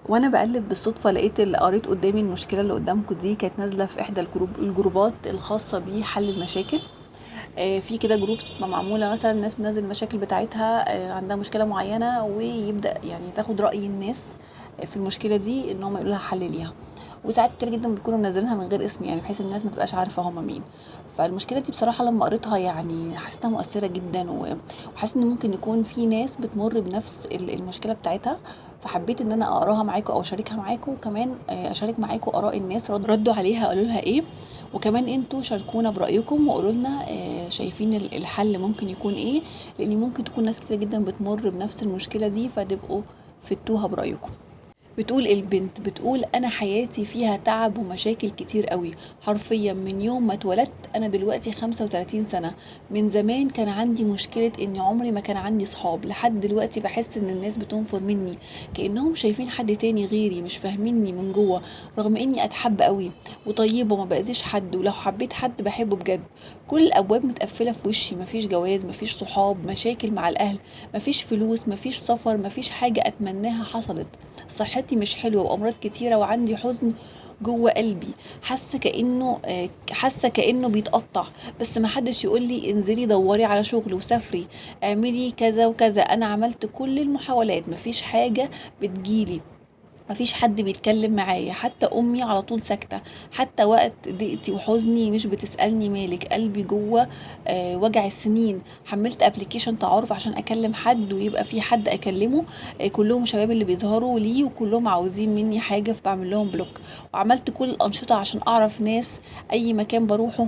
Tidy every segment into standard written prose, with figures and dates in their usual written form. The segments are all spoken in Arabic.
وانا بقلب بالصدفه لقيت اللي قريت قدامي المشكله اللي قدامكم دي كانت نازله في احدى الجروبات الخاصه بحل المشاكل. في كده جروبس بتبقى معموله، مثلا الناس بتنزل المشاكل بتاعتها، عندها مشكله معينه ويبدا يعني تاخد راي الناس في المشكله دي ان هم يقولوا لها حل ليها. وساعات كتير جدا بيكونوا منزلينها من غير اسم، يعني بحيث الناس ما تبقاش عارفه هم مين. فالمشكله دي بصراحه لما قريتها يعني حسيتها مؤثره جدا، وحاسه ان ممكن يكون في ناس بتمر بنفس المشكله بتاعتها. فحبيت ان انا اقراها معاكم او اشاركها معاكم، وكمان اشارك معاكم اراء الناس ردوا عليها قالوا لها ايه. وكمان انتوا شاركونا برايكم وقولوا لنا شايفين الحل ممكن يكون ايه، لان ممكن تكون ناس كتير جدا بتمر بنفس المشكله دي فتبقوا فدتوها برايكم. بتقول البنت، بتقول انا حياتي فيها تعب ومشاكل كتير قوي، حرفيا من يوم ما اتولدت. انا دلوقتي 35 سنة. من زمان كان عندي مشكلة اني عمري ما كان عندي صحاب، لحد دلوقتي بحس ان الناس بتنفر مني، كأنهم شايفين حد تاني غيري، مش فاهميني من جوه. رغم اني اتحب قوي وطيبة وما باذيش حد، ولو حبيت حد بحبه بجد. كل الابواب متقفلة في وشي، مفيش جواز، مفيش صحاب، مشاكل مع الاهل، مفيش فلوس، مفيش سفر، مفيش حاجة اتمناها حصلت. صحتي مش حلوة وأمراض كتيرة وعندي حزن جوه قلبي. حاسة كأنه بيتقطع. بس محدش يقول لي انزلي دوري على شغل وسافري، اعملي كذا وكذا. انا عملت كل المحاولات، مفيش حاجة بتجيلي، مفيش حد بيتكلم معايا، حتى امي على طول ساكته. حتى وقت ضيقتي وحزني مش بتسالني مالك، قلبي جوه وجع السنين. حملت ابلكيشن تعارف عشان اكلم حد ويبقى في حد اكلمه. كلهم شباب اللي بيظهروا لي وكلهم عاوزين مني حاجه، فبعمل لهم بلوك. وعملت كل الانشطه عشان اعرف ناس، اي مكان بروحه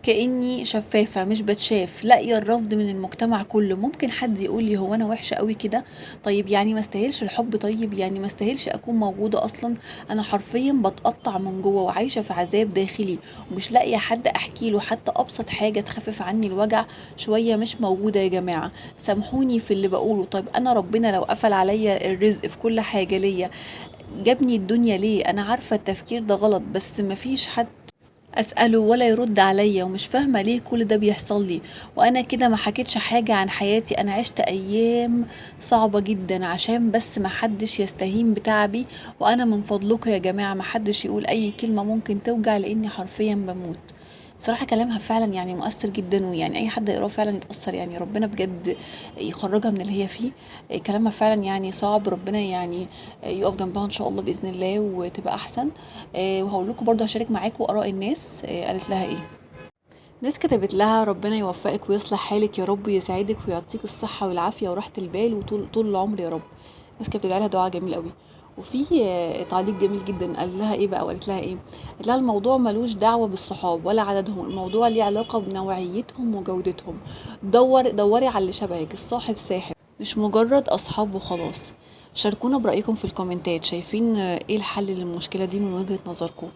كأني شفافة مش بتشاف، لاقية الرفض من المجتمع كله. ممكن حد يقول لي هو انا وحشة قوي كده؟ طيب يعني ما استاهلش الحب؟ طيب يعني ما استاهلش اكون موجودة اصلا؟ انا حرفيا بتقطع من جوه وعايشة في عذاب داخلي، ومش لاقية حد احكي له حتى ابسط حاجة تخفف عني الوجع شوية. مش موجودة يا جماعة، سامحوني في اللي بقوله. طيب انا ربنا لو قفل عليا الرزق في كل حاجة ليا، جابني الدنيا ليه؟ انا عارفة التفكير ده غلط، بس مفيش حد اساله ولا يرد عليا، ومش فاهمه ليه كل ده بيحصل لي. وانا كده ما حكيتش حاجه عن حياتي، انا عشت ايام صعبه جدا عشان بس ما حدش يستهين بتعبي. وانا من فضلكم يا جماعه ما حدش يقول اي كلمه ممكن توجع، لاني حرفيا بموت. بصراحة كلامها فعلا يعني مؤثر جدا، ويعني أي حد يقراه فعلا يتأثر، يعني ربنا بجد يخرجها من اللي هي فيه. كلامها فعلا يعني صعب، ربنا يعني يقف جنبها إن شاء الله بإذن الله وتبقى أحسن. وهقول لكم برضه هشارك معاكم آراء الناس قالت لها إيه. ناس كتبت لها ربنا يوفقك ويصلح حالك يا رب، ويسعدك ويعطيك الصحة والعافية وراحة البال وطول طول العمر يا رب. ناس كانت بتدعي لها دعاء جميل قوي. وفي تعليق جميل جدا قال لها ايه بقى، وقالت لها ايه. قالت لها الموضوع ملوش دعوة بالصحاب ولا عددهم، الموضوع ليه علاقة بنوعيتهم وجودتهم. دوري على اللي شبهك، الصاحب ساحب مش مجرد اصحاب وخلاص. شاركونا برأيكم في الكومنتات، شايفين ايه الحل للمشكلة دي من وجهة نظركم.